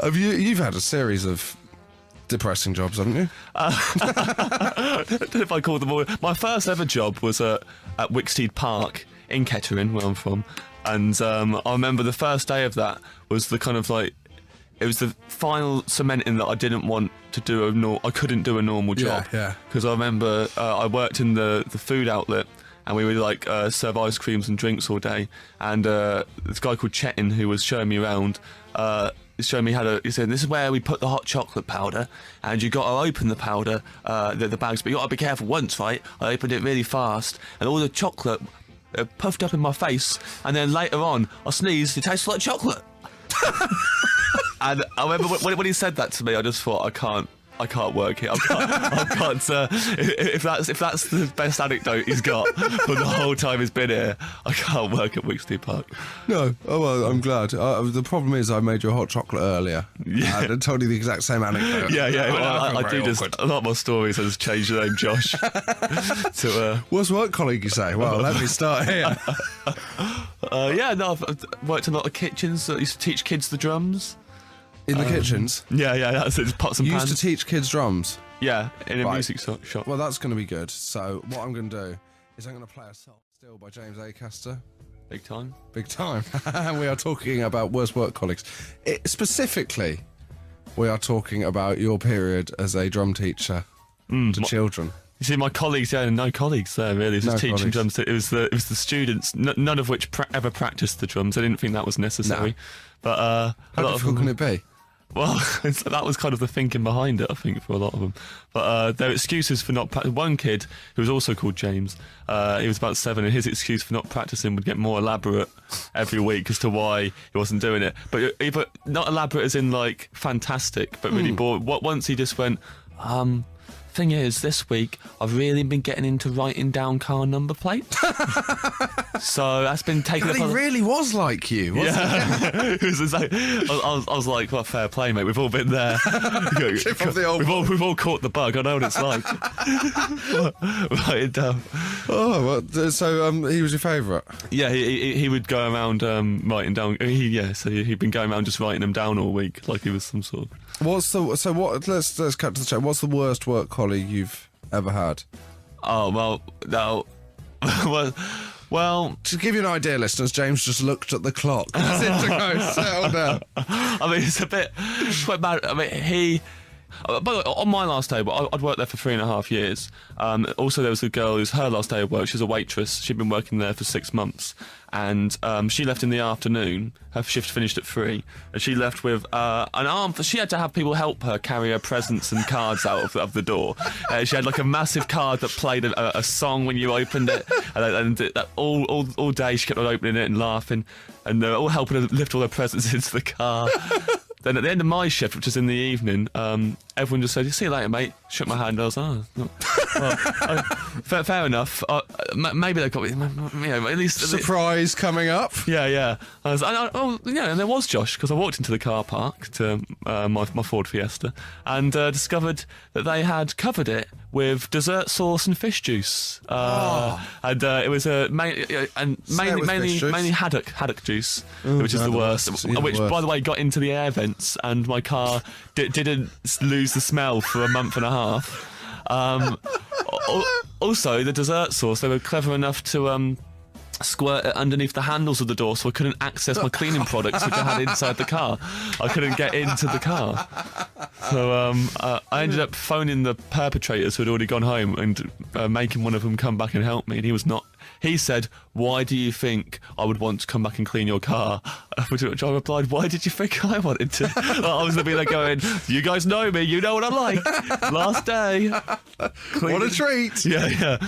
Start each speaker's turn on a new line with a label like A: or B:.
A: You've had a series of depressing jobs, haven't you?
B: I don't know if I call them all. My first ever job was at Wicksteed Park in Kettering, where I'm from. And I remember the first day of that was the kind of like, it was the final cementing that I didn't want to do I couldn't do a normal job.
A: Yeah.
B: Because I remember I worked in the food outlet, and we would like serve ice creams and drinks all day. And this guy called Chetin, who was showing me around, showing me he said, this is where we put the hot chocolate powder, and you got to open the powder, the bags, but you got to be careful once, right? I opened it really fast, and all the chocolate puffed up in my face, and then later on I sneezed, it tasted like chocolate. And I remember when he said that to me, I just thought, I can't work here. I can't. If that's the best anecdote he's got for the whole time he's been here, I can't work at Wicksteed Park.
A: No. Oh well, I'm glad. The problem is I made you a hot chocolate earlier.
B: Yeah.
A: And I told you the exact same anecdote.
B: Yeah. Well, I do
A: awkward.
B: just a lot of my stories has changed the name Josh to.
A: Worst work colleague, you say? Well, let me start here.
B: I've worked in a lot of kitchens. I used to teach kids the drums.
A: In the kitchens?
B: Yeah, that's it. Just pots and
A: You
B: pans.
A: used to teach kids drums?
B: Yeah, in a
A: Right.
B: music shop.
A: Well, that's going to be good. So what I'm going to do is I'm going to play a song still by James Acaster.
B: Big time.
A: Big time. And we are talking about worst work colleagues. Specifically, we are talking about your period as a drum teacher to children.
B: You see, my colleagues, no colleagues there really. Just
A: No
B: teaching
A: colleagues.
B: drums. It was the students, none of which ever practiced the drums. I didn't think that was necessary.
A: No.
B: But
A: How difficult can it be?
B: Well, that was kind of the thinking behind it, I think, for a lot of them. But their excuses for not practicing. One kid, who was also called James, he was about 7, and his excuse for not practicing would get more elaborate every week as to why he wasn't doing it. But not elaborate as in, like, fantastic, but really bored. Once he just went, thing is, this week, I've really been getting into writing down car number plates. So that's been taken
A: God,
B: up.
A: he really was like you, wasn't
B: It was just like, I was like, well, fair play, mate. We've all been there.
A: Chip off the old
B: We've all caught the bug. I know what it's like. Write it down.
A: Oh, well, so he was your favourite?
B: Yeah, he would go around writing down. So he'd been going around just writing them down all week, like he was some sort of.
A: Let's cut to the chase. What's the worst work colleague you've ever had?
B: Oh well, no, well.
A: To give you an idea, listeners, James just looked at the clock. As if to go, settle down.
B: I mean, it's a bit quite bad. I mean, by the way, on my last day, I'd worked there for 3.5 years. Also, there was a girl who's her last day of work. She's a waitress. She'd been working there for 6 months, and she left in the afternoon. Her shift finished at 3, and she left with an arm. She had to have people help her carry her presents and cards out of the door. She had like a massive card that played a song when you opened it, and all day she kept on opening it and laughing, and they were all helping her lift all her presents into the car. Then at the end of my shift, which was in the evening, everyone just said, "See you later, mate." Shook my hand. I was fair enough. Maybe they got me. At least
A: Surprise coming up.
B: Yeah. And there was Josh, because I walked into the car park to my Ford Fiesta and discovered that they had covered it with dessert sauce and fish juice. And it was mainly haddock juice, which is the worst. Which, by the way, got into the air vents, and my car didn't lose the smell for a month and a half. Also, the dessert sauce, they were clever enough to squirt it underneath the handles of the door, so I couldn't access my cleaning products which I had inside the car. I couldn't get into the car. So I ended up phoning the perpetrators who had already gone home and making one of them come back and help me, and he was not. He said, "Why do you think I would want to come back and clean your car?" Which I replied, "Why did you think I wanted to?" I was going to be there going, "You guys know me, you know what I'm like. Last day.
A: What a treat.
B: Yeah.